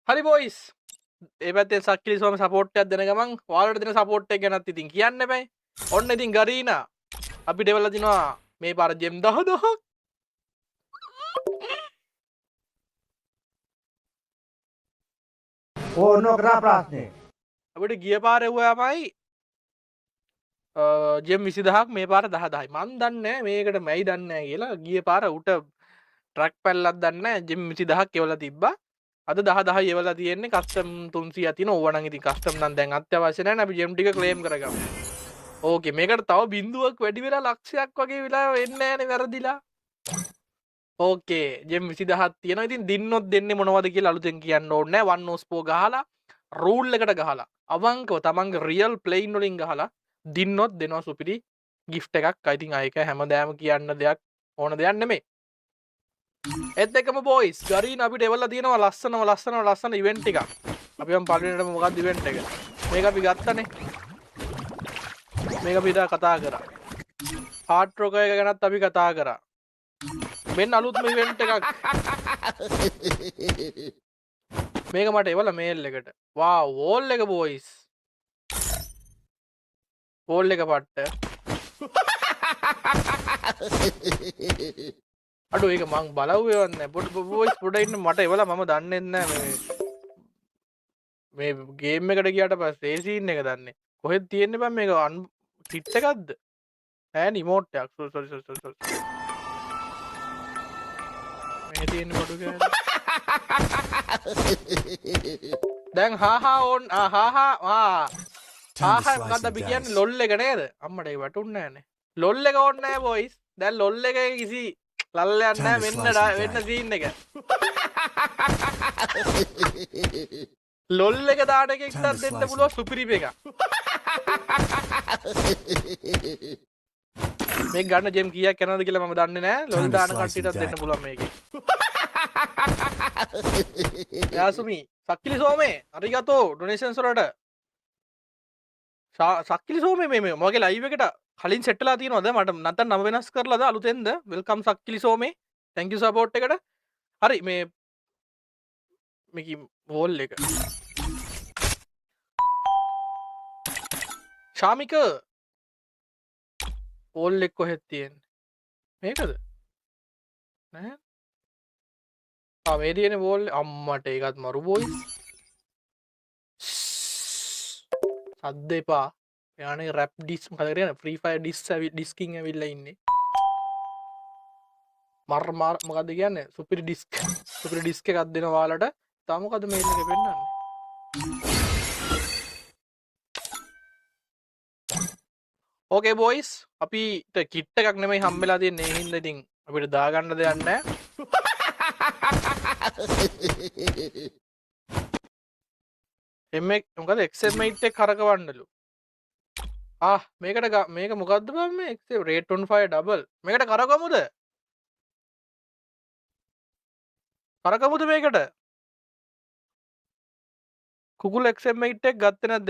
හරි බොයිස් ඒ පැත්තෙන් සක්කිලි සෝම සපෝට් එකක් දෙන ගමන් ඔයාලට දෙන සපෝට් එක ගැනත් ඉතින් කියන්න බෑ. ඔන්න ඉතින් ගරීනා අපිට එවලා තිනවා මේ පාර ජෙම් 10000ක්. ඕන කරා ප්‍රශ්නේ. අපිට ගිය පාර එව්වාමයි ජෙම් 20000ක් මේ පාර 10000යි. මන් දන්නේ මේකට මැයි දන්නේ කියලා ගිය පාර උට ට්‍රැක් පැල්ලක් දන්නේ ජෙම් 20000ක් එවලා තිබ්බා. අද 10000යි එවලා තියෙන්නේ කස්ටම් 300 තියෙන ඕවා නම් ඉතින් කස්ටම් නම් දැන් අත්‍යවශ්‍ය නැහැ නේ අපි ජෙම් ටික ක්ලේම් කරගමු. ඕකේ මේකට තව බිඳුවක් වැඩි වෙලා ලක්ෂයක් වගේ වෙලා වෙන්නේ නැහනේ වැරදිලා. ඕකේ ජෙම් 20000ක් තියෙනවා. ඉතින් දින්නොත් දෙන්නේ මොනවද කියලා අලුතෙන් කියන්න ඕනේ නැහැ. වන් ඕස්පෝ ගහලා රූල් එකට ගහලා අවංකව තමන්ගේ රියල් ප්ලේන් වලින් ගහලා දින්නොත් දෙනවා සුපිරි ගිෆ්ට් එකක්. I think ආයක හැමදාම කියන්න දෙයක් ඕන දෙයක් නෙමෙයි. ඒත් එක්කම බොයිස් ගරීන අපිට එවලා තියෙනවා ලස්සන ඉවෙන්ට් එකක්. අපි යම් පළවෙනිටම මොකක්ද ඉවෙන්ට් එක? මේක අපි ගත්තනේ. මේක අපි ඉදා කතා කරා. හાર્ඩ් රොක් එක ගැනත් අපි කතා කරා. මෙන්න අලුත්ම ඉවෙන්ට් එකක්. මේක මට එවලා මේල් එකට. වා වෝල් එක බොයිස්. වෝල් එක පට්ට. අඩෝ ඒක මං බලව්වේ නැහැ. පොඩ බොයිස් පොඩ ඉන්න මට එවලා මම දන්නේ නැහැ මේ ගේම් එකට ගියාට පස්සේ ඒ සීන් එක දන්නේ. කොහෙද තියෙන්නේ බං මේක කිට් එකක්ද? ඈ රිමෝට් එකක්. සෝරි. මේ තියෙන බඩු ගෑන. දැන් ඕන් මොකක්ද අපි කියන්නේ ලොල් එක නේද? අම්මට ඒක වැටුන්නේ නැහනේ. ලොල් එක ඕනේ නැහැ බොයිස්. දැන් ලොල් එකේ කිසි ලල්ලයක් නැහැ වෙන්න සීන් එක. ලොල් එක දාන එකෙක්ට දෙන්න පුළුවන් සුපිරිම එකක්. මේ ගන්න ජෙම් කීයක් යනවද කියලා මම දන්නේ නැහැ. ලොල් දාන කට්ටියටත් දෙන්න පුළුවන් මේකේ. යාසුමි සක්කිලි සෝමේ අරිගතෝ ඩොනේෂන්ස් වලට. සක්කිලි සෝමේ මේ මගේ ලයිව් එකට කලින් සෙට් වෙලා තියෙනවද? මට නැත්නම් නම වෙනස් කරලාද අලුතෙන්ද? වෙල්කම් සක්කිලි සෝමේ. thank you support එකට. හරි මේකි වෝල් එක. ශාමික වෝල් එක කොහෙද තියෙන්නේ? මේකද? නෑ. මේ තියෙන වෝල් අම්මට ඒකත් මරු බොයිස්. සද්ද එපා. යානේ රැප් ඩිස් මොකද කරන්නේ? ෆ්‍රී ෆයර් ඩිස්කින් ඇවිල්ලා ඉන්නේ. මොකද්ද කියන්නේ? සුපිරි ඩිස්ක් එකක් දෙනවා ඔයාලට. තා මොකද මේල් එක පෙන්නන්නේ? ඕකේ බොයිස් අපිට කිට් එකක් නෙමෙයි හම්බෙලා තියෙන්නේ. ඒ හින්දා ඉතින් අපිට දාගන්න දෙයක් නැහැ. මොකද XM8 එක කරකවන්නලු. මේක මොකද්ද බං මේ XM Rate on Fire double. මේකට කරකවමුද? මේකට? කුකුල් XM8 එක ගත්තේ නැද්ද?